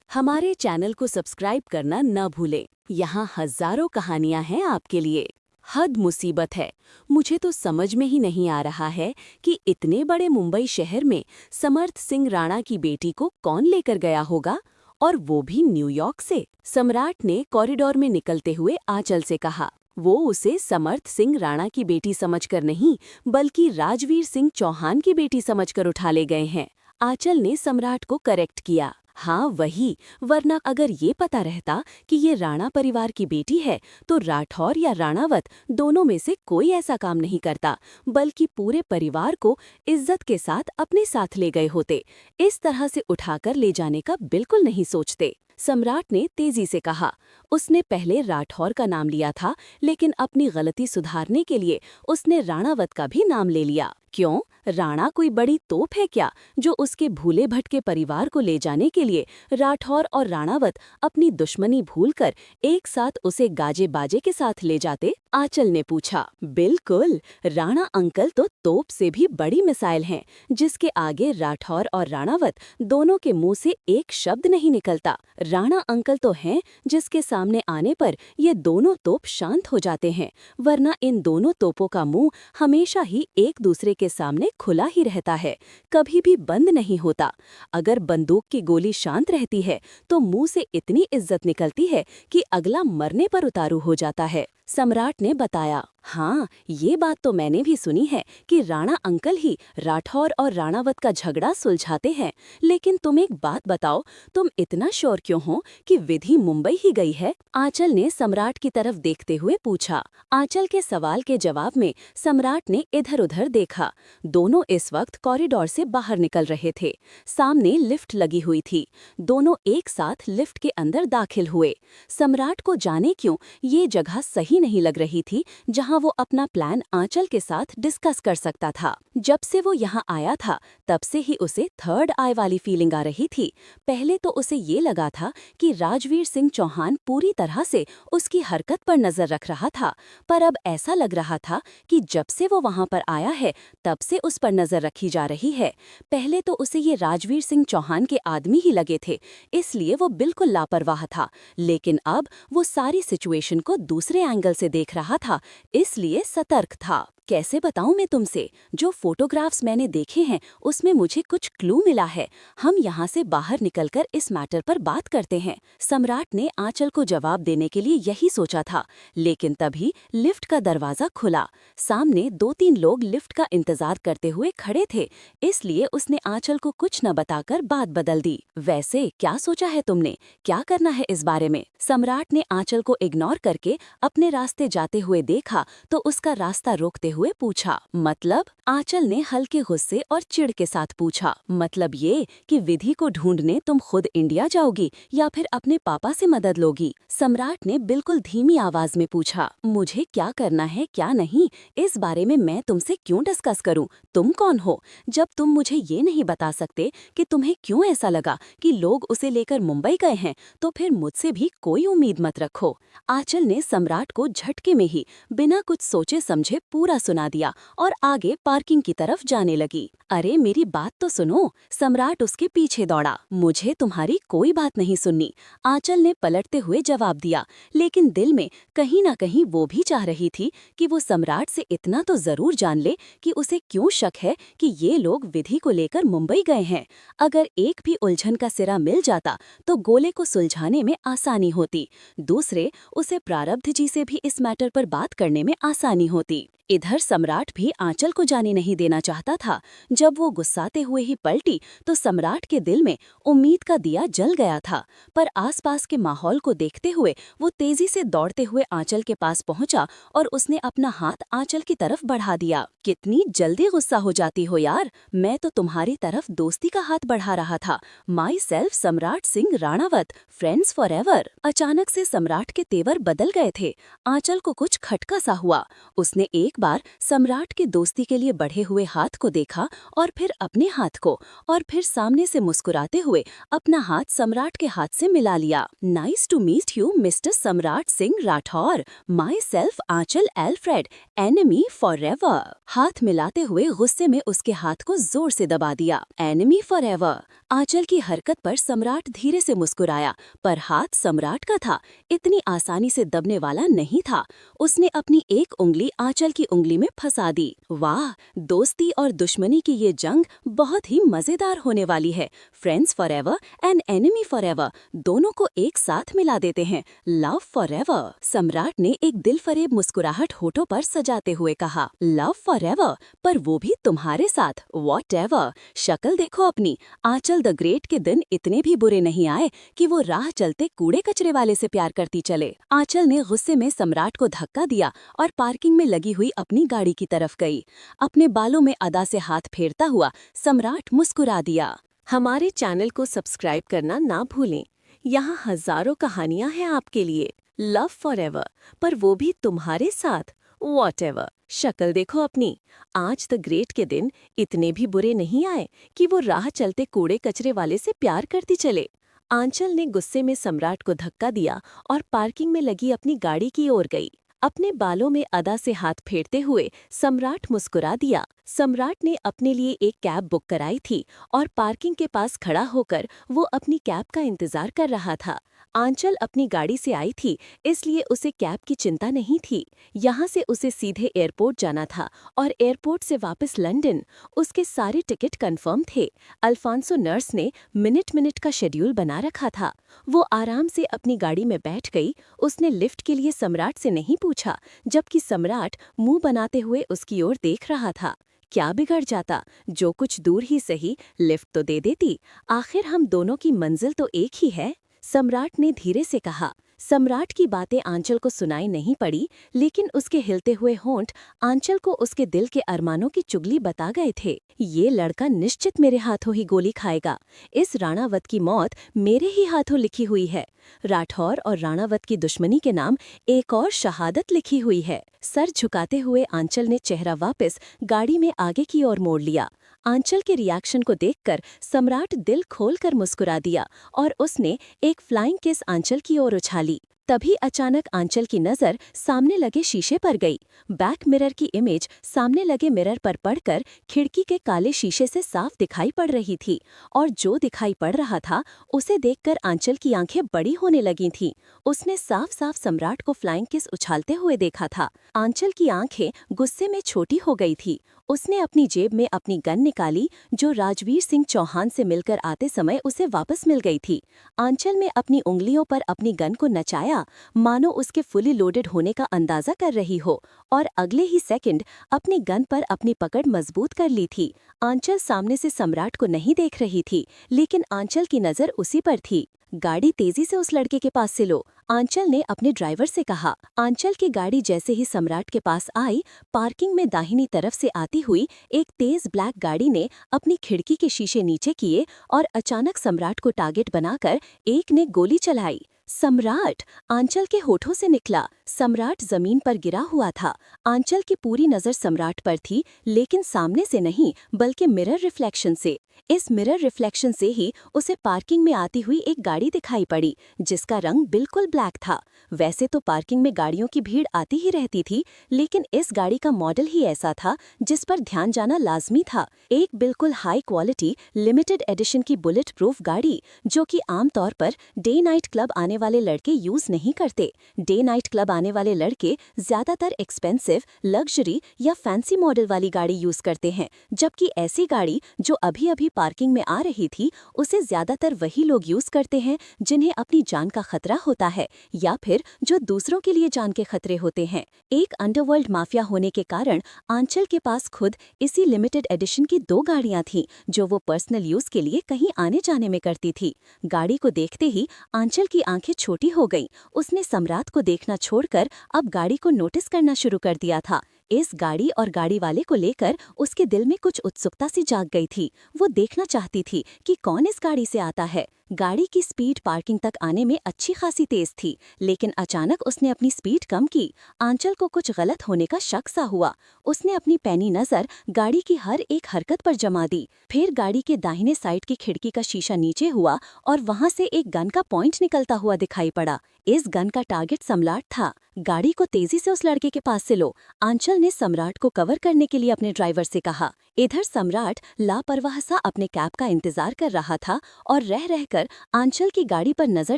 हमारे चैनल को सब्सक्राइब करना न भूलें। यहाँ हजारों कहानियाँ हैं आपके लिए। हद मुसीबत है। मुझे तो समझ में ही नहीं आ रहा है कि इतने बड़े मुंबई शहर में समर्थ सिंह राणा की बेटी को कौन लेकर गया होगा, और वो भी न्यूयॉर्क से। सम्राट ने कॉरिडोर में निकलते हुए आंचल से कहा। वो उसे समर्थ सिंह राणा की बेटी समझकर नहीं, बल्कि राजवीर सिंह चौहान की बेटी समझकर उठा ले गए हैं। आंचल ने सम्राट को करेक्ट किया। हाँ वही, वरना अगर ये पता रहता कि ये राणा परिवार की बेटी है तो राठौर या राणावत दोनों में से कोई ऐसा काम नहीं करता, बल्कि पूरे परिवार को इज्जत के साथ अपने साथ ले गए होते। इस तरह से उठाकर ले जाने का बिल्कुल नहीं सोचते। सम्राट ने तेजी से कहा। उसने पहले राठौर का नाम लिया था, लेकिन अपनी गलती सुधारने के लिए उसने राणावत का भी नाम ले लिया। क्यों? राणा कोई बड़ी तोप है क्या, जो उसके भूले भटके परिवार को ले जाने के लिए राठौर और राणावत अपनी दुश्मनी भूलकर एक साथ उसे गाजे बाजे के साथ ले जाते? आंचल ने पूछा। बिल्कुल, राणा अंकल तो तोप से भी बड़ी मिसाइल हैं, जिसके आगे राठौर और राणावत दोनों के मुंह से एक शब्द नहीं निकलता। राणा अंकल तो हैं जिसके सामने आने पर ये दोनों तोप शांत हो जाते हैं, वरना इन दोनों तोपों का मुंह हमेशा ही एक दूसरे के सामने खुला ही रहता है, कभी भी बंद नहीं होता। अगर बंदूक की गोली शांत रहती है तो मुंह से इतनी इज्जत निकलती है कि अगला मरने पर उतारू हो जाता है। सम्राट ने बताया। हाँ, ये बात तो मैंने भी सुनी है कि राणा अंकल ही राठौर और राणावत का झगड़ा सुलझाते हैं। लेकिन तुम एक बात बताओ, तुम इतना श्योर क्यों हो कि विधि मुंबई ही गई है? आंचल ने सम्राट की तरफ देखते हुए पूछा। आंचल के सवाल के जवाब में सम्राट ने इधर-उधर देखा। दोनों इस वक्त कॉरिडोर से बाहर निकल रहे थे। सामने लिफ्ट लगी हुई थी। दोनों एक साथ लिफ्ट के अंदर दाखिल हुए। सम्राट को जाने क्यों ये जगह सही नहीं लग रही थी, जहां वो अपना प्लान आंचल के साथ डिस्कस कर सकता था। जब से वो यहाँ आया था तब से ही उसे थर्ड आई वाली फीलिंग आ रही थी। पहले तो उसे ये लगा था कि राजवीर सिंह चौहान पूरी तरह से उसकी हरकत पर नजर रख रहा था, पर अब ऐसा लग रहा था कि जब से वो वहां पर आया है तब से उस पर नजर रखी जा रही है। पहले तो उसे ये राजवीर सिंह चौहान के आदमी ही लगे थे, इसलिए वो बिल्कुल लापरवाह था। लेकिन अब वो सारी सिचुएशन को दूसरे एंगल से देख रहा था, इसलिए सतर्क था। कैसे बताऊं मैं तुमसे, जो फोटोग्राफ्स मैंने देखे हैं उसमें मुझे कुछ क्लू मिला है। हम यहाँ से बाहर निकलकर इस मैटर पर बात करते हैं। सम्राट ने आंचल को जवाब देने के लिए यही सोचा था, लेकिन तभी लिफ्ट का दरवाजा खुला। सामने 2-3 लोग लिफ्ट का इंतजार करते हुए खड़े थे, इसलिए उसने आंचल को कुछ न बताकर बात बदल दी। वैसे क्या सोचा है तुमने, क्या करना है इस बारे में? सम्राट ने आंचल को इग्नोर करके अपने रास्ते जाते हुए देखा तो उसका रास्ता रोकते हुए पूछा। मतलब? आंचल ने हल्के गुस्से और चिढ़ के साथ पूछा। मतलब ये कि विधि को ढूंढने तुम खुद इंडिया जाओगी या फिर अपने पापा से मदद लोगी? सम्राट ने बिल्कुल धीमी आवाज में पूछा। मुझे क्या करना है क्या नहीं, इस बारे में मैं तुमसे क्यों डिस्कस करूं? तुम कौन हो, जब तुम मुझे ये नहीं बता सकते कि तुम्हें क्यों ऐसा लगा कि लोग उसे लेकर मुंबई गए हैं, तो फिर मुझसे भी कोई उम्मीद मत रखो। आंचल ने सम्राट को झटके में ही बिना कुछ सोचे समझे पूरा सुना दिया और आगे पार्किंग की तरफ जाने लगी। अरे मेरी बात तो सुनो। सम्राट उसके पीछे दौड़ा। मुझे तुम्हारी कोई बात नहीं सुननी, आंचल ने पलटते हुए जवाब दिया, लेकिन दिल में कहीं ना कहीं वो भी चाह रही थी कि वो सम्राट से इतना तो जरूर जान ले कि उसे क्यों शक है कि ये लोग विधि को लेकर मुंबई गए हैं। अगर एक भी उलझन का सिरा मिल जाता तो गोले को सुलझाने में आसानी होती। दूसरे, उसे प्रारब्ध जी से भी इस मैटर पर बात करने में आसानी होती। इधर सम्राट भी आंचल को जाने नहीं देना चाहता था। जब वो गुस्साते हुए ही पलटी तो सम्राट के दिल में उम्मीद का दिया जल गया था, पर आसपास के माहौल को देखते हुए वो तेजी से दौड़ते हुए आंचल के पास पहुंचा और उसने अपना हाथ आंचल की तरफ बढ़ा दिया। कितनी जल्दी गुस्सा हो जाती हो यार, मैं तो तुम्हारी तरफ दोस्ती का हाथ बढ़ा रहा था। Myself Samrat Singh Ranawat, friends forever. अचानक से सम्राट के तेवर बदल गए थे। आंचल को कुछ खटका सा हुआ। उसने एक एक बार सम्राट के दोस्ती के लिए बढ़े हुए हाथ को देखा और फिर अपने हाथ को, और फिर सामने से मुस्कुराते हुए अपना हाथ सम्राट के हाथ से मिला लिया। Nice to meet you mister Samrat Singh Rathore, myself Anchal Alfred, enemy forever. हाथ मिलाते हुए गुस्से में उसके हाथ को जोर से दबा दिया। Enemy forever. आंचल की हरकत पर सम्राट धीरे से मुस्कुराया, पर हाथ सम्राट का था, इतनी आसानी से दबने वाला नहीं था। उसने अपनी एक उंगली आंचल की उंगली में फंसा दी। वाह, दोस्ती और दुश्मनी की ये जंग बहुत ही मजेदार होने वाली है। Friends forever and enemy forever दोनों को एक साथ मिला देते हैं। Love forever. सम्राट ने एक दिलफरेब मुस्कुराहट होठों पर सजाते हुए कहा, लव फॉरएवर, पर वो भी तुम्हारे साथ। व्हाटएवर। शक्ल देखो अपनी। आंचल द ग्रेट के दिन इतने भी बुरे नहीं आए कि वो राह चलते कूड़े कचरे वाले से प्यार करती चले। आंचल ने गुस्से में सम्राट को धक्का दिया और पार्किंग में लगी हुई अपनी गाड़ी की तरफ गई। अपने बालों में अदा से हाथ फेरता हुआ सम्राट मुस्कुरा दिया। हमारे चैनल को सब्सक्राइब करना ना भूलें। यहाँ हजारों कहानियाँ हैं आपके लिए। लव फॉरएवर, पर वो भी तुम्हारे साथ। व्हाटएवर। शक्ल देखो अपनी। आज द ग्रेट के दिन इतने भी बुरे नहीं आए कि वो राह चलते कूड़े कचरे वाले से प्यार करती चले। आंचल ने गुस्से में सम्राट को धक्का दिया और पार्किंग में लगी अपनी गाड़ी की ओर गई। अपने बालों में अदा से हाथ फेरते हुए सम्राट मुस्कुरा दिया। सम्राट ने अपने लिए एक कैब बुक कराई थी और पार्किंग के पास खड़ा होकर वो अपनी कैब का इंतजार कर रहा था। आंचल अपनी गाड़ी से आई थी, इसलिए उसे कैब की चिंता नहीं थी। यहाँ से उसे सीधे एयरपोर्ट जाना था और एयरपोर्ट से वापस लंदन। उसके सारे टिकट कंफर्म थे। अल्फांसो नर्स ने मिनट मिनट का शेड्यूल बना रखा था। वो आराम से अपनी गाड़ी में बैठ गई। उसने लिफ्ट के लिए सम्राट से नहीं पूछा, जबकि सम्राट मुंह बनाते हुए उसकी ओर देख रहा था। क्या बिगड़ जाता, जो कुछ दूर ही सही लिफ्ट तो दे देती। आखिर हम दोनों की मंजिल तो एक ही है, सम्राट ने धीरे से कहा। सम्राट की बातें आंचल को सुनाई नहीं पड़ी, लेकिन उसके हिलते हुए होंठ आंचल को उसके दिल के अरमानों की चुगली बता गए थे। ये लड़का निश्चित मेरे हाथों ही गोली खाएगा। इस राणावत की मौत मेरे ही हाथों लिखी हुई है। राठौर और राणावत की दुश्मनी के नाम एक और शहादत लिखी हुई है। सर झुकाते हुए आंचल ने चेहरा वापस गाड़ी में आगे की ओर मोड़ लिया। आंचल के रिएक्शन को देखकर सम्राट दिल खोलकर मुस्कुरा दिया और उसने एक फ्लाइंग किस आंचल की ओर उछाली। तभी अचानक आंचल की नज़र सामने लगे शीशे पर गई। बैक मिरर की इमेज सामने लगे मिरर पर पड़कर खिड़की के काले शीशे से साफ दिखाई पड़ रही थी, और जो दिखाई पड़ रहा था उसे देखकर आंचल की आंखें बड़ी होने लगी थीं। उसने साफ साफ सम्राट को फ्लाइंग किस उछालते हुए देखा था। आंचल की आंखें गुस्से में छोटी हो गई थी। उसने अपनी जेब में अपनी गन निकाली, जो राजवीर सिंह चौहान से मिलकर आते समय उसे वापस मिल गई थी। आंचल में अपनी उंगलियों पर अपनी गन को नचाया, मानो उसके फुली लोडेड होने का अंदाजा कर रही हो, और अगले ही सेकंड अपनी गन पर अपनी पकड़ मजबूत कर ली थी। आंचल सामने से सम्राट को नहीं देख रही थी, लेकिन आंचल की नज़र उसी पर थी। गाड़ी तेजी से उस लड़के के पास से लो, आंचल ने अपने ड्राइवर से कहा। आंचल की गाड़ी जैसे ही सम्राट के पास आई, पार्किंग में दाहिनी तरफ से आती हुई एक तेज ब्लैक गाड़ी ने अपनी खिड़की के शीशे नीचे किए और अचानक सम्राट को टारगेट बनाकर एक ने गोली चलाई। सम्राट! आंचल के होठों से निकला। सम्राट जमीन पर गिरा हुआ था। आंचल की पूरी नजर सम्राट पर थी, लेकिन सामने से नहीं, बल्कि मिरर रिफ्लेक्शन से। इस मिरर रिफ्लेक्शन से ही उसे पार्किंग में आती हुई एक गाड़ी दिखाई पड़ी, जिसका रंग बिल्कुल ब्लैक था। वैसे तो पार्किंग में गाड़ियों की भीड़ आती ही रहती थी, लेकिन इस गाड़ी का मॉडल ही ऐसा था जिस पर ध्यान जाना लाजमी था। एक बिल्कुल हाई क्वालिटी लिमिटेड एडिशन की बुलेट प्रूफ गाड़ी, जो कि आमतौर पर डे नाइट क्लब आने वाले लड़के यूज नहीं करते। डे नाइट क्लब आने वाले लड़के ज्यादातर एक्सपेंसिव, लग्जरी या फैंसी मॉडल वाली गाड़ी यूज करते हैं, जबकि ऐसी गाड़ी जो अभी अभी पार्किंग में आ रही थी, उसे ज्यादातर वही लोग यूज करते हैं जिन्हें अपनी जान का खतरा होता है, या फिर जो दूसरों के लिए जान के खतरे होते हैं। एक अंडरवर्ल्ड माफिया होने के कारण आंचल के पास खुद इसी लिमिटेड एडिशन की 2 गाड़ियां थीं, जो वो पर्सनल यूज के लिए कहीं आने जाने में करती थी। गाड़ी को देखते ही आंचल की आंखें छोटी हो गईं। उसने सम्राट को देखना छोड़कर अब गाड़ी को नोटिस करना शुरू कर दिया था। इस गाड़ी और गाड़ी वाले को लेकर उसके दिल में कुछ उत्सुकता सी जाग गई थी। वो देखना चाहती थी कि कौन इस गाड़ी से आता है। गाड़ी की स्पीड पार्किंग तक आने में अच्छी खासी तेज थी, लेकिन अचानक उसने अपनी स्पीड कम की। आंचल को कुछ गलत होने का शक सा हुआ। उसने अपनी पैनी नजर गाड़ी की हर एक हरकत पर जमा दी। फिर गाड़ी के दाहिने साइड की खिड़की का शीशा नीचे हुआ और वहां से एक गन का पॉइंट निकलता हुआ दिखाई पड़ा। इस गन का टारगेट सम्राट था। गाड़ी को तेजी से उस लड़के के पास से लो, आंचल ने सम्राट को कवर करने के लिए अपने ड्राइवर से कहा। इधर सम्राट लापरवाह सा अपने कैब का इंतजार कर रहा था और रह रहकर आंचल की गाड़ी पर नजर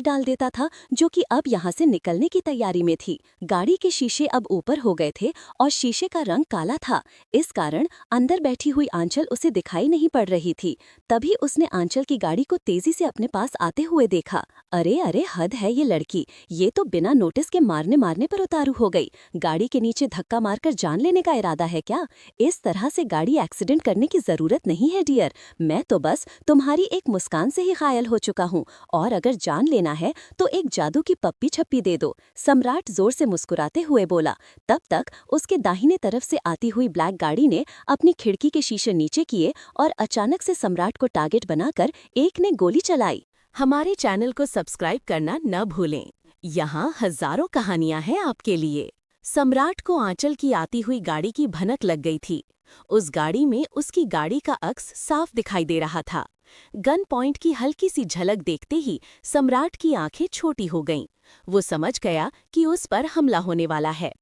डाल देता था, जो कि अब यहाँ से निकलने की तैयारी में थी। गाड़ी के शीशे अब ऊपर हो गए थे और शीशे का रंग काला था। इस कारण अंदर बैठी हुई आंचल उसे दिखाई नहीं पड़ रही थी। तभी उसने आंचल की गाड़ी को तेजी से अपने पास आते हुए देखा। अरे अरे, हद है ये लड़की, ये तो बिना नोटिस के मारने पर उतारू हो गई। गाड़ी के नीचे धक्का मारकर जान लेने का इरादा है क्या? इस तरह से गाड़ी एक्सीडेंट करने की जरूरत नहीं है डियर। मैं तो बस तुम्हारी एक मुस्कान से ही घायल हो चुका हूँ, और अगर जान लेना है तो एक जादू की पप्पी छप्पी दे दो, सम्राट जोर से मुस्कुराते हुए बोला। तब तक उसके दाहिने तरफ से आती हुई ब्लैक गाड़ी ने अपनी खिड़की के शीशे नीचे किए और अचानक से सम्राट को टारगेट बनाकर एक ने गोली चलाई। हमारे चैनल को सब्सक्राइब करना न भूलें। यहाँ हजारों कहानियां हैं आपके लिए। सम्राट को आंचल की आती हुई गाड़ी की भनक लग गई थी। उस गाड़ी में उसकी गाड़ी का अक्स साफ दिखाई दे रहा था। गन पॉइंट की हल्की सी झलक देखते ही सम्राट की आंखें छोटी हो गईं। वो समझ गया कि उस पर हमला होने वाला है।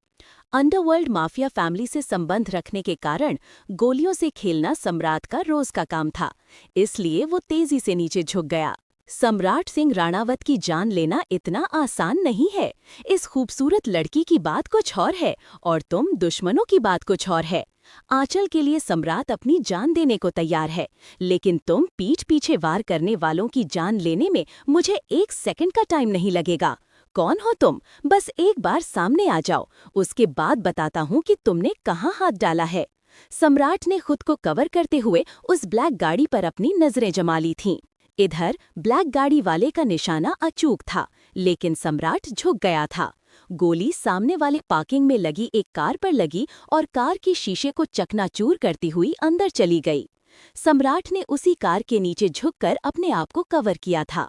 अंडरवर्ल्ड माफिया फैमिली से संबंध रखने के कारण गोलियों से खेलना सम्राट का रोज का काम था, इसलिए वो तेजी से नीचे झुक गया। सम्राट सिंह राणावत की जान लेना इतना आसान नहीं है। इस खूबसूरत लड़की की बात कुछ और है और तुम दुश्मनों की बात कुछ और है। आंचल के लिए सम्राट अपनी जान देने को तैयार है, लेकिन तुम पीठ पीछे वार करने वालों की जान लेने में मुझे 1 सेकंड का टाइम नहीं लगेगा। कौन हो तुम? बस एक बार सामने आ जाओ, उसके बाद बताता हूँ कि तुमने कहाँ हाथ डाला है। सम्राट ने खुद को कवर करते हुए उस ब्लैक गाड़ी पर अपनी नजरें जमा ली थीं। इधर ब्लैक गाड़ी वाले का निशाना अचूक था, लेकिन सम्राट झुक गया था। गोली सामने वाले पार्किंग में लगी एक कार पर लगी और कार की शीशे को चकनाचूर करती हुई अंदर चली गई। सम्राट ने उसी कार के नीचे झुककर अपने आप को कवर किया था।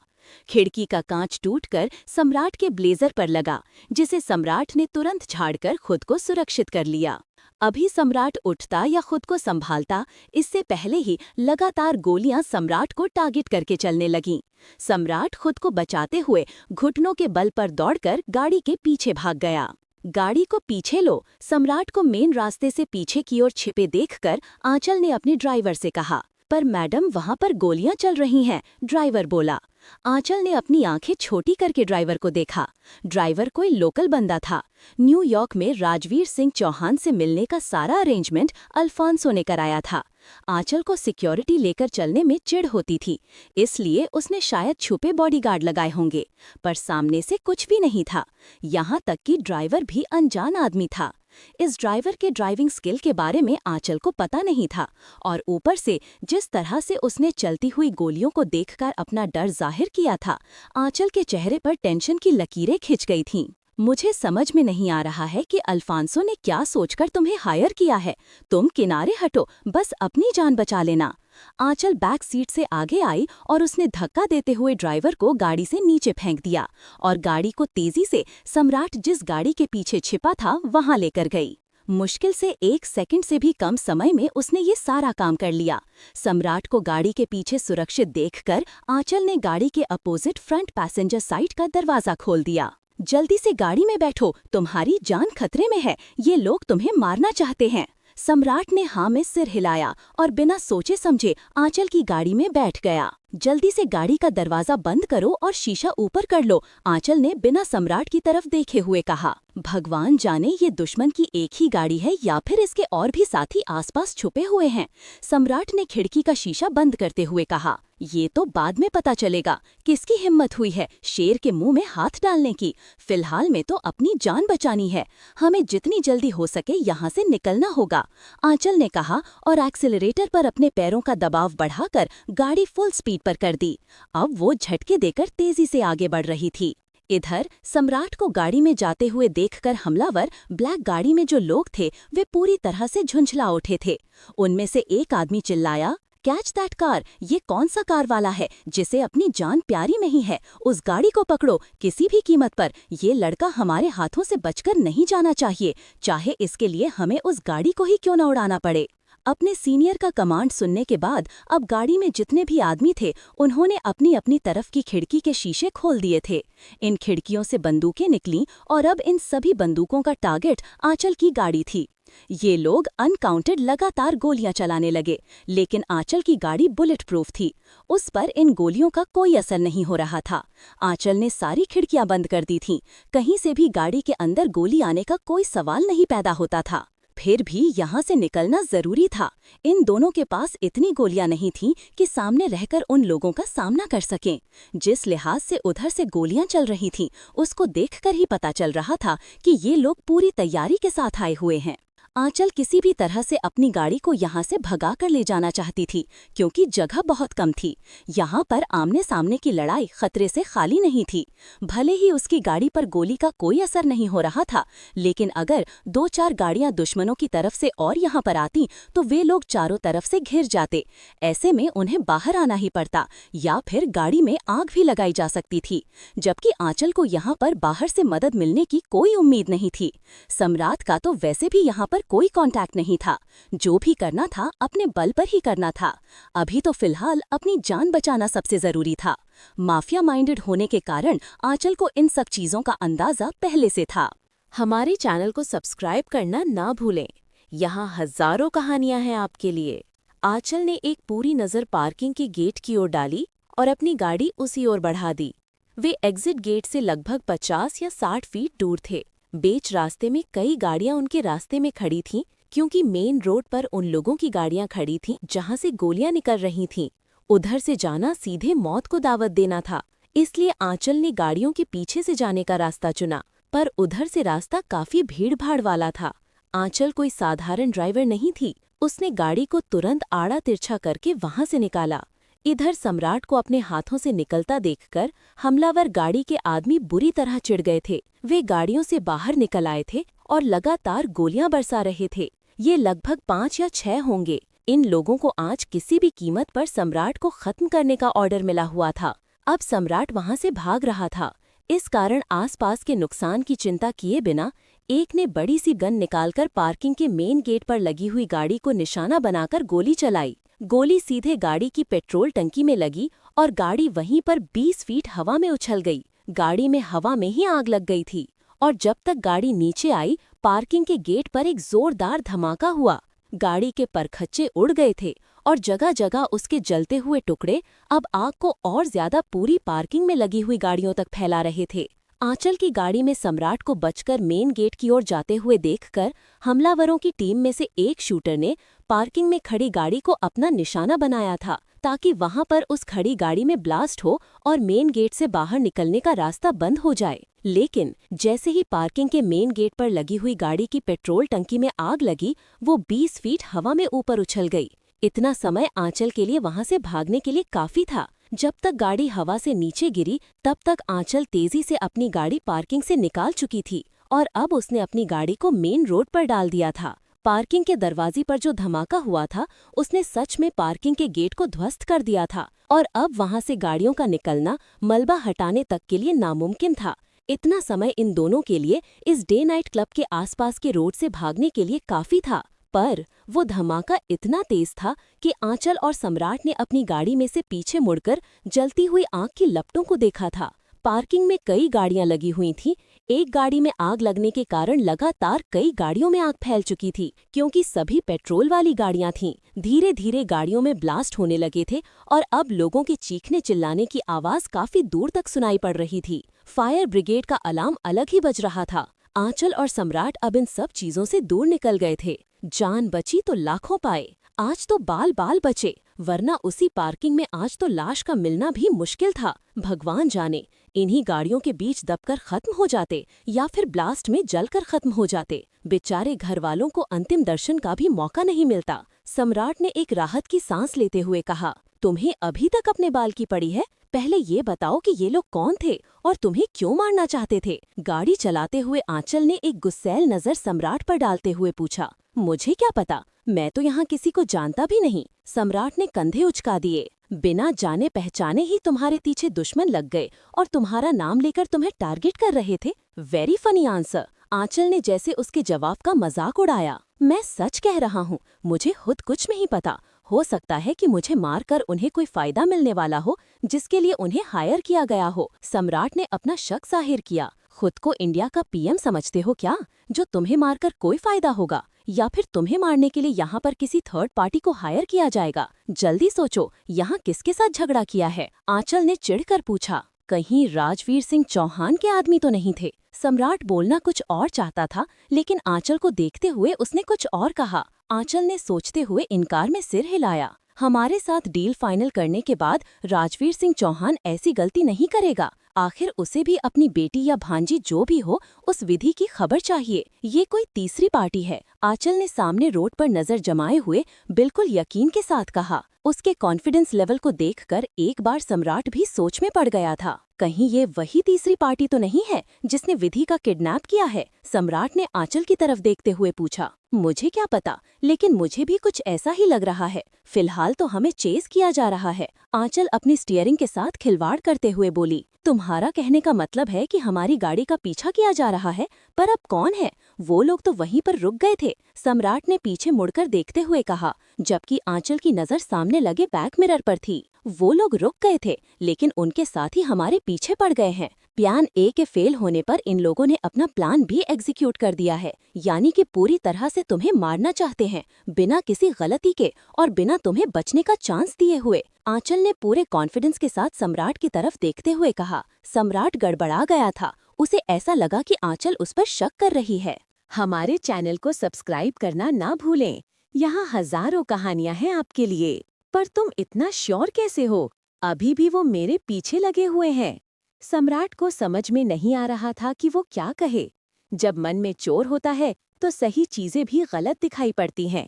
खिड़की का कांच टूटकर सम्राट के ब्लेजर पर लगा, जिसे सम्राट ने तुरंत झाड़कर खुद को सुरक्षित कर लिया। अभी सम्राट उठता या खुद को संभालता, इससे पहले ही लगातार गोलियां सम्राट को टारगेट करके चलने लगीं। सम्राट खुद को बचाते हुए घुटनों के बल पर दौड़कर गाड़ी के पीछे भाग गया। गाड़ी को पीछे लो, सम्राट को मेन रास्ते से पीछे की ओर छिपे देखकर आंचल ने अपने ड्राइवर से कहा। पर मैडम, वहां पर गोलियां चल रही हैं, ड्राइवर बोला। आंचल ने अपनी आंखें छोटी करके ड्राइवर को देखा। ड्राइवर कोई लोकल बंदा था। न्यूयॉर्क में राजवीर सिंह चौहान से मिलने का सारा अरेंजमेंट अल्फांसो ने कराया था। आंचल को सिक्योरिटी लेकर चलने में चिढ़ होती थी, इसलिए उसने शायद छुपे बॉडीगार्ड लगाए होंगे, पर सामने से कुछ भी नहीं था। यहाँ तक कि ड्राइवर भी अनजान आदमी था। इस ड्राइवर के ड्राइविंग स्किल के बारे में आंचल को पता नहीं था, और ऊपर से जिस तरह से उसने चलती हुई गोलियों को देखकर अपना डर जाहिर किया था, आंचल के चेहरे पर टेंशन की लकीरें खिंच गई थीं। मुझे समझ में नहीं आ रहा है कि अल्फांसो ने क्या सोचकर तुम्हें हायर किया है। तुम किनारे हटो, बस अपनी जान बचा लेना। आंचल बैक सीट से आगे आई और उसने धक्का देते हुए ड्राइवर को गाड़ी से नीचे फेंक दिया और गाड़ी को तेजी से सम्राट जिस गाड़ी के पीछे छिपा था वहां लेकर गई। मुश्किल से 1 सेकंड से भी कम समय में उसने ये सारा काम कर लिया। सम्राट को गाड़ी के पीछे सुरक्षित देखकर आंचल ने गाड़ी के अपोजिट फ्रंट पैसेंजर साइड का दरवाजा खोल दिया। जल्दी से गाड़ी में बैठो, तुम्हारी जान खतरे में है, ये लोग तुम्हें मारना चाहते हैं। सम्राट ने हाँ में सिर हिलाया और बिना सोचे समझे आंचल की गाड़ी में बैठ गया। जल्दी से गाड़ी का दरवाजा बंद करो और शीशा ऊपर कर लो, आंचल ने बिना सम्राट की तरफ देखे हुए कहा। भगवान जाने ये दुश्मन की एक ही गाड़ी है या फिर इसके और भी साथी आसपास छुपे हुए हैं। सम्राट ने खिड़की का शीशा बंद करते हुए कहा। ये तो बाद में पता चलेगा किसकी हिम्मत हुई है शेर के मुंह में हाथ डालने की। फिलहाल में तो अपनी जान बचानी है, हमें जितनी जल्दी हो सके यहाँ से निकलना होगा, आंचल ने कहा और एक्सीलरेटर पर अपने पैरों का दबाव बढ़ाकर गाड़ी फुल स्पीड पर कर दी। अब वो झटके देकर तेजी से आगे बढ़ रही थी। इधर सम्राट को गाड़ी में जाते हुए देखकर हमलावर ब्लैक गाड़ी में जो लोग थे वे पूरी तरह से झुंझला उठे थे। उनमें से एक आदमी चिल्लाया, कैच दैट कार, ये कौन सा कार वाला है जिसे अपनी जान प्यारी नहीं है? उस गाड़ी को पकड़ो किसी भी कीमत पर। ये लड़का हमारे हाथों से बचकर नहीं जाना चाहिए, चाहे इसके लिए हमें उस गाड़ी को ही क्यों न उड़ाना पड़े। अपने सीनियर का कमांड सुनने के बाद अब गाड़ी में जितने भी आदमी थे उन्होंने अपनी अपनी तरफ की खिड़की के शीशे खोल दिए थे। इन खिड़कियों से बंदूकें निकलीं और अब इन सभी बंदूकों का टारगेट आंचल की गाड़ी थी। ये लोग अनकाउंटेड लगातार गोलियां चलाने लगे, लेकिन आंचल की गाड़ी बुलेट प्रूफ थी। उस पर इन गोलियों का कोई असर नहीं हो रहा था। आंचल ने सारी खिड़कियां बंद कर दी थीं, कहीं से भी गाड़ी के अंदर गोली आने का कोई सवाल नहीं पैदा होता था। फिर भी यहाँ से निकलना जरूरी था। इन दोनों के पास इतनी गोलियां नहीं थीं कि सामने रहकर उन लोगों का सामना कर सकें। जिस लिहाज से उधर से गोलियां चल रही थीं, उसको देखकर ही पता चल रहा था कि ये लोग पूरी तैयारी के साथ आए हुए हैं। आंचल किसी भी तरह से अपनी गाड़ी को यहाँ से भगा कर ले जाना चाहती थी, क्योंकि जगह बहुत कम थी। यहाँ पर आमने सामने की लड़ाई खतरे से खाली नहीं थी। भले ही उसकी गाड़ी पर गोली का कोई असर नहीं हो रहा था, लेकिन अगर 2-4 गाड़ियां दुश्मनों की तरफ से और यहाँ पर आती तो वे लोग चारों तरफ से घिर जाते। ऐसे में उन्हें बाहर आना ही पड़ता, या फिर गाड़ी में आग भी लगाई जा सकती थी। जबकि आंचल को यहाँ पर बाहर से मदद मिलने की कोई उम्मीद नहीं थी। सम्राट का तो वैसे भी यहाँ पर कोई कांटेक्ट नहीं था। जो भी करना था अपने बल पर ही करना था। अभी तो फिलहाल अपनी जान बचाना सबसे जरूरी था। माफिया माइंडेड होने के कारण आंचल को इन सब चीजों का अंदाजा पहले से था। हमारे चैनल को सब्सक्राइब करना ना भूलें। यहाँ हजारों कहानियां हैं आपके लिए। आंचल ने एक पूरी नजर पार्किंग के गेट की ओर डाली और अपनी गाड़ी उसी ओर बढ़ा दी। वे एग्जिट गेट से लगभग 50 या 60 फीट दूर थे। बीच रास्ते में कई गाड़ियां उनके रास्ते में खड़ी थीं, क्योंकि मेन रोड पर उन लोगों की गाड़ियां खड़ी थीं जहां से गोलियां निकल रही थीं। उधर से जाना सीधे मौत को दावत देना था, इसलिए आंचल ने गाड़ियों के पीछे से जाने का रास्ता चुना। पर उधर से रास्ता काफी भीड़-भाड़ वाला था। आंचल कोई साधारण ड्राइवर नहीं थी। उसने गाड़ी को तुरंत आड़ा तिरछा करके वहां से निकाला। इधर सम्राट को अपने हाथों से निकलता देखकर हमलावर गाड़ी के आदमी बुरी तरह चिढ़ गए थे। वे गाड़ियों से बाहर निकल आए थे और लगातार गोलियां बरसा रहे थे। ये लगभग 5 या 6 होंगे। इन लोगों को आज किसी भी कीमत पर सम्राट को खत्म करने का ऑर्डर मिला हुआ था। अब सम्राट वहां से भाग रहा था। इस कारण आसपास के नुकसान की चिंता किए बिना एक ने बड़ी सी गन निकालकर पार्किंग के मेन गेट पर लगी हुई गाड़ी को निशाना बनाकर गोली चलाई। गोली सीधे गाड़ी की पेट्रोल टंकी में लगी और गाड़ी वहीं पर 20 फीट हवा में उछल गई। गाड़ी में हवा में ही आग लग गई थी और जब तक गाड़ी नीचे आई, पार्किंग के गेट पर एक जोरदार धमाका हुआ। गाड़ी के परखच्चे उड़ गए थे और जगह जगह उसके जलते हुए टुकड़े अब आग को और ज्यादा पूरी पार्किंग में लगी हुई गाड़ियों तक फैला रहे थे। आंचल की गाड़ी में सम्राट को बचकर मेन गेट की ओर जाते हुए देखकर हमलावरों की टीम में से एक शूटर ने पार्किंग में खड़ी गाड़ी को अपना निशाना बनाया था, ताकि वहां पर उस खड़ी गाड़ी में ब्लास्ट हो और मेन गेट से बाहर निकलने का रास्ता बंद हो जाए। लेकिन जैसे ही पार्किंग के मेन गेट पर लगी हुई गाड़ी की पेट्रोल टंकी में आग लगी, वो 20 फीट हवा में ऊपर उछल गई। इतना समय आंचल के लिए वहां से भागने के लिए काफी था। जब तक गाड़ी हवा से नीचे गिरी, तब तक आंचल तेजी से अपनी गाड़ी पार्किंग से निकाल चुकी थी और अब उसने अपनी गाड़ी को मेन रोड पर डाल दिया था। पार्किंग के दरवाजे पर जो धमाका हुआ था, उसने सच में पार्किंग के गेट को ध्वस्त कर दिया था और अब वहां से गाड़ियों का निकलना मलबा हटाने तक के लिए नामुमकिन था। इतना समय इन दोनों के लिए इस डे नाइट क्लब के आसपास के रोड से भागने के लिए काफी था, पर वो धमाका इतना तेज था कि आंचल और सम्राट ने अपनी गाड़ी में से पीछे मुड़कर जलती हुई आग की लपटों को देखा था। पार्किंग में कई गाड़ियां लगी हुई थीं। एक गाड़ी में आग लगने के कारण लगातार कई गाड़ियों में आग फैल चुकी थी, क्योंकि सभी पेट्रोल वाली गाड़ियां थीं। धीरे धीरे गाड़ियों में ब्लास्ट होने लगे थे और अब लोगों के चीखने चिल्लाने की आवाज काफी दूर तक सुनाई पड़ रही थी। फायर ब्रिगेड का अलार्म अलग ही बज रहा था। आंचल और सम्राट अब इन सब चीजों से दूर निकल गए थे। जान बची तो लाखों पाए। आज तो बाल बाल बचे, वरना उसी पार्किंग में आज तो लाश का मिलना भी मुश्किल था। भगवान जाने, इन्हीं गाड़ियों के बीच दबकर खत्म हो जाते या फिर ब्लास्ट में जलकर खत्म हो जाते। बेचारे घर वालों को अंतिम दर्शन का भी मौका नहीं मिलता। सम्राट ने एक राहत की सांस लेते हुए कहा, तुम्हें अभी तक अपने बाल की पड़ी है? पहले ये बताओ कि ये लोग कौन थे और तुम्हें क्यों मारना चाहते थे? गाड़ी चलाते हुए आंचल ने एक गुस्सैल नजर सम्राट पर डालते हुए पूछा। मुझे क्या पता, मैं तो यहाँ किसी को जानता भी नहीं। सम्राट ने कंधे उचका दिए। बिना जाने पहचाने ही तुम्हारे पीछे दुश्मन लग गए और तुम्हारा नाम लेकर तुम्हें टारगेट कर रहे थे। Very funny answer. आंचल ने जैसे उसके जवाब का मजाक उड़ाया। मैं सच कह रहा हूँ, मुझे खुद कुछ नहीं पता। हो सकता है कि मुझे मारकर उन्हें कोई फायदा मिलने वाला हो, जिसके लिए उन्हें हायर किया गया हो। सम्राट ने अपना शक जाहिर किया। खुद को इंडिया का पीएम समझते हो क्या, जो तुम्हें मारकर कोई फायदा होगा? या फिर तुम्हें मारने के लिए यहाँ पर किसी थर्ड पार्टी को हायर किया जाएगा? जल्दी सोचो, यहाँ किसके साथ झगड़ा किया है? आंचल ने चिढ़कर पूछा। कहीं राजवीर सिंह चौहान के आदमी तो नहीं थे? सम्राट बोलना कुछ और चाहता था, लेकिन आंचल को देखते हुए उसने कुछ और कहा। आंचल ने सोचते हुए इनकार में सिर हिलाया। हमारे साथ डील फाइनल करने के बाद राजवीर सिंह चौहान ऐसी गलती नहीं करेगा। आखिर उसे भी अपनी बेटी या भांजी जो भी हो, उस विधि की खबर चाहिए। ये कोई तीसरी पार्टी है। आंचल ने सामने रोड पर नजर जमाए हुए बिल्कुल यकीन के साथ कहा। उसके कॉन्फिडेंस लेवल को देखकर एक बार सम्राट भी सोच में पड़ गया था। कहीं ये वही तीसरी पार्टी तो नहीं है जिसने विधि का किडनैप किया है? सम्राट ने आंचल की तरफ देखते हुए पूछा। मुझे क्या पता, लेकिन मुझे भी कुछ ऐसा ही लग रहा है। फिलहाल तो हमें चेस किया जा रहा है। आंचल अपनी स्टीयरिंग के साथ खिलवाड़ करते हुए बोली। तुम्हारा कहने का मतलब है कि हमारी गाड़ी का पीछा किया जा रहा है, पर अब कौन है? वो लोग तो वहीं पर रुक गए थे। सम्राट ने पीछे मुड़कर देखते हुए कहा, जबकि आंचल की नजर सामने लगे बैक मिरर पर थी। वो लोग रुक गए थे, लेकिन उनके साथ ही हमारे पीछे पड़ गए हैं। प्लान ए के फेल होने पर इन लोगों ने अपना प्लान भी एग्जीक्यूट कर दिया है, यानी कि पूरी तरह से तुम्हें मारना चाहते हैं, बिना किसी गलती के और बिना तुम्हें बचने का चांस दिए हुए। आंचल ने पूरे कॉन्फिडेंस के साथ सम्राट की तरफ देखते हुए कहा। सम्राट गड़बड़ा गया था। उसे ऐसा लगा कि आंचल उस पर शक कर रही है। हमारे चैनल को सब्सक्राइब करना ना भूलें। यहाँ हजारों कहानियां हैं आपके लिए। पर तुम इतना श्योर कैसे हो? अभी भी वो मेरे पीछे लगे हुए हैं। सम्राट को समझ में नहीं आ रहा था कि वो क्या कहे। जब मन में चोर होता है तो सही चीजें भी गलत दिखाई पड़ती हैं।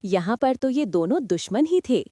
यहाँ पर तो ये दोनों दुश्मन ही थे।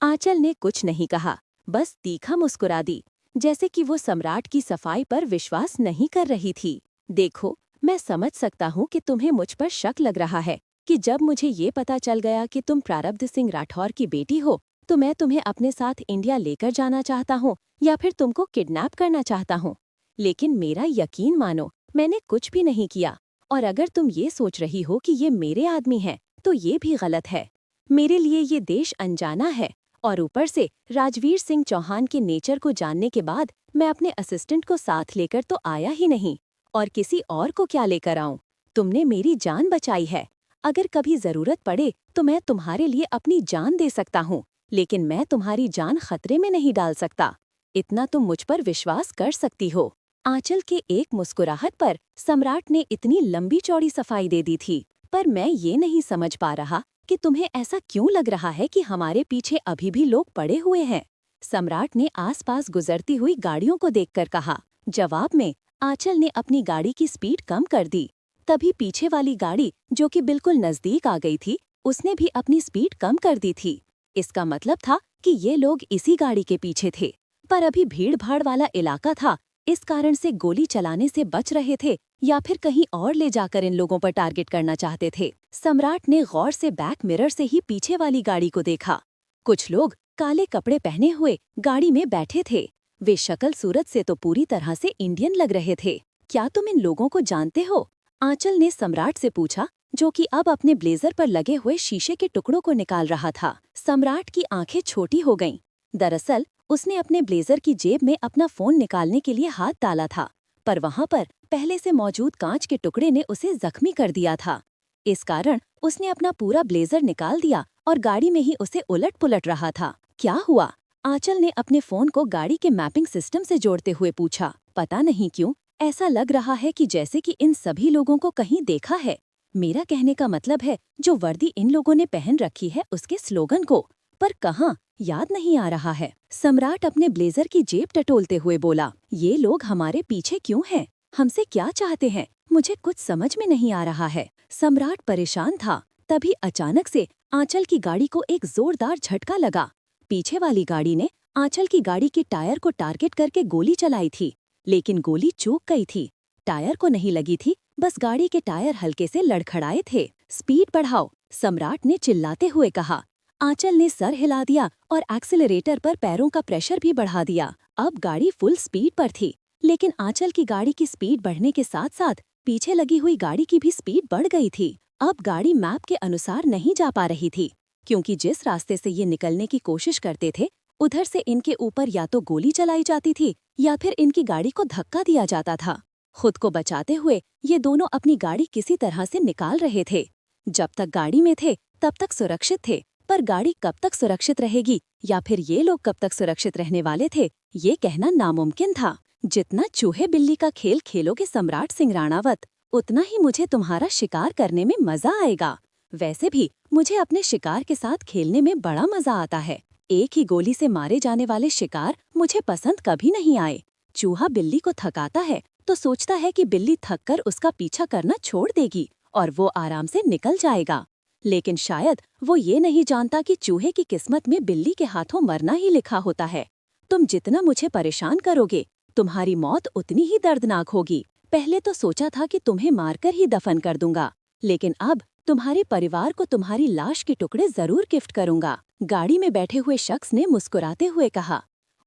आंचल ने कुछ नहीं कहा, बस तीखा मुस्कुरा दी, जैसे कि वो सम्राट की सफाई पर विश्वास नहीं कर रही थी। देखो, मैं समझ सकता हूँ कि तुम्हें मुझ पर शक लग रहा है कि जब मुझे ये पता चल गया कि तुम प्रारब्ध सिंह राठौर की बेटी हो, तो मैं तुम्हें अपने साथ इंडिया लेकर जाना चाहता हूँ या फिर तुमको किडनैप करना चाहता हूँ। लेकिन मेरा यकीन मानो, मैंने कुछ भी नहीं किया। और अगर तुम ये सोच रही हो कि ये मेरे आदमी हैं, तो ये भी गलत है। मेरे लिए ये देश अनजाना है, और ऊपर से राजवीर सिंह चौहान के नेचर को जानने के बाद मैं अपने असिस्टेंट को साथ लेकर तो आया ही नहीं, और किसी और को क्या लेकर आऊं? तुमने मेरी जान बचाई है। अगर कभी जरूरत पड़े तो मैं तुम्हारे लिए अपनी जान दे सकता हूँ, लेकिन मैं तुम्हारी जान खतरे में नहीं डाल सकता। इतना तुम मुझ पर विश्वास कर सकती हो। आंचल के एक मुस्कुराहट पर सम्राट ने इतनी लंबी चौड़ी सफाई दे दी थी। पर मैं ये नहीं समझ पा रहा कि तुम्हें ऐसा क्यों लग रहा है कि हमारे पीछे अभी भी लोग पड़े हुए हैं? सम्राट ने आसपास गुजरती हुई गाड़ियों को देखकर कहा। जवाब में आंचल ने अपनी गाड़ी की स्पीड कम कर दी। तभी पीछे वाली गाड़ी, जो कि बिल्कुल नजदीक आ गई थी, उसने भी अपनी स्पीड कम कर दी थी। इसका मतलब था कि ये लोग इसी गाड़ी के पीछे थे, पर अभी भीड़-भाड़ वाला इलाका था, इस कारण से गोली चलाने से बच रहे थे या फिर कहीं और ले जाकर इन लोगों पर टारगेट करना चाहते थे। सम्राट ने गौर से बैक मिरर से ही पीछे वाली गाड़ी को देखा। कुछ लोग काले कपड़े पहने हुए गाड़ी में बैठे थे। वे शक्ल सूरत से तो पूरी तरह से इंडियन लग रहे थे। क्या तुम इन लोगों को जानते हो? आंचल ने सम्राट से पूछा, जो कि अब अपने ब्लेजर पर लगे हुए शीशे के टुकड़ों को निकाल रहा था। सम्राट की आंखें छोटी हो गईं। दरअसल उसने अपने ब्लेजर की जेब में अपना फोन निकालने के लिए हाथ डाला था, पर वहां पर पहले से मौजूद कांच के टुकड़े ने उसे जख्मी कर दिया था। इस कारण उसने अपना पूरा ब्लेजर निकाल दिया और गाड़ी में ही उसे उलट पुलट रहा था। क्या हुआ? आंचल ने अपने फोन को गाड़ी के मैपिंग सिस्टम से जोड़ते हुए पूछा। पता नहीं क्यों ऐसा लग रहा है कि जैसे कि इन सभी लोगों को कहीं देखा है। मेरा कहने का मतलब है, जो वर्दी इन लोगों ने पहन रखी है उसके स्लोगन को, पर कहाँ, याद नहीं आ रहा है। सम्राट अपने ब्लेजर की जेब टटोलते हुए बोला, ये लोग हमारे पीछे क्यों हैं? हमसे क्या चाहते हैं? मुझे कुछ समझ में नहीं आ रहा है। सम्राट परेशान था। तभी अचानक से आंचल की गाड़ी को एक जोरदार झटका लगा। पीछे वाली गाड़ी ने आंचल की गाड़ी के टायर को टारगेट करके गोली चलाई थी, लेकिन गोली चूक गई थी। टायर को नहीं लगी थी, बस गाड़ी के टायर हल्के से लड़खड़ाए थे। स्पीड बढ़ाओ, सम्राट ने चिल्लाते हुए कहा। आंचल ने सर हिला दिया और एक्सीलरेटर पर पैरों का प्रेशर भी बढ़ा दिया। अब गाड़ी फुल स्पीड पर थी, लेकिन आंचल की गाड़ी की स्पीड बढ़ने के साथ साथ पीछे लगी हुई गाड़ी की भी स्पीड बढ़ गई थी। अब गाड़ी मैप के अनुसार नहीं जा पा रही थी, क्योंकि जिस रास्ते से ये निकलने की कोशिश करते थे उधर से इनके ऊपर या तो गोली चलाई जाती थी या फिर इनकी गाड़ी को धक्का दिया जाता था। खुद को बचाते हुए ये दोनों अपनी गाड़ी किसी तरह से निकाल रहे थे। जब तक गाड़ी में थे तब तक सुरक्षित थे, पर गाड़ी कब तक सुरक्षित रहेगी या फिर ये लोग कब तक सुरक्षित रहने वाले थे, ये कहना नामुमकिन था। जितना चूहे बिल्ली का खेल खेलोगे सम्राट सिंह राणावत, उतना ही मुझे तुम्हारा शिकार करने में मजा आएगा। वैसे भी मुझे अपने शिकार के साथ खेलने में बड़ा मजा आता है। एक ही गोली से मारे जाने वाले शिकार मुझे पसंद कभी नहीं आए। चूहा बिल्ली को थकाता है तो सोचता है कि बिल्ली थककर उसका पीछा करना छोड़ देगी और वो आराम से निकल जाएगा। लेकिन शायद वो ये नहीं जानता कि चूहे की किस्मत में बिल्ली के हाथों मरना ही लिखा होता है। तुम जितना मुझे परेशान करोगे, तुम्हारी मौत उतनी ही दर्दनाक होगी। पहले तो सोचा था कि तुम्हें मारकर ही दफन कर दूंगा, लेकिन अब तुम्हारे परिवार को तुम्हारी लाश के टुकड़े जरूर गिफ्ट करूंगा। गाड़ी में बैठे हुए शख्स ने मुस्कुराते हुए कहा।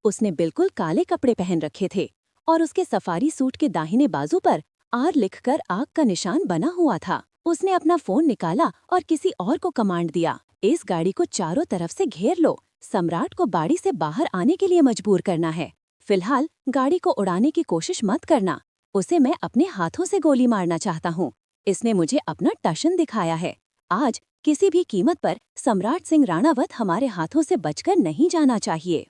उसने बिल्कुल काले कपड़े पहन रखे थे और उसके सफारी सूट के दाहिने बाजू पर आर लिखकर आग का निशान बना हुआ था। उसने अपना फोन निकाला और किसी और को कमांड दिया, इस गाड़ी को चारों तरफ से घेर लो। सम्राट को बाड़ी से बाहर आने के लिए मजबूर करना है। फिलहाल गाड़ी को उड़ाने की कोशिश मत करना, उसे मैं अपने हाथों से गोली मारना चाहता हूँ। इसने मुझे अपना टशन दिखाया है। आज किसी भी कीमत पर सम्राट सिंह राणावत हमारे हाथों से बचकर नहीं जाना चाहिए।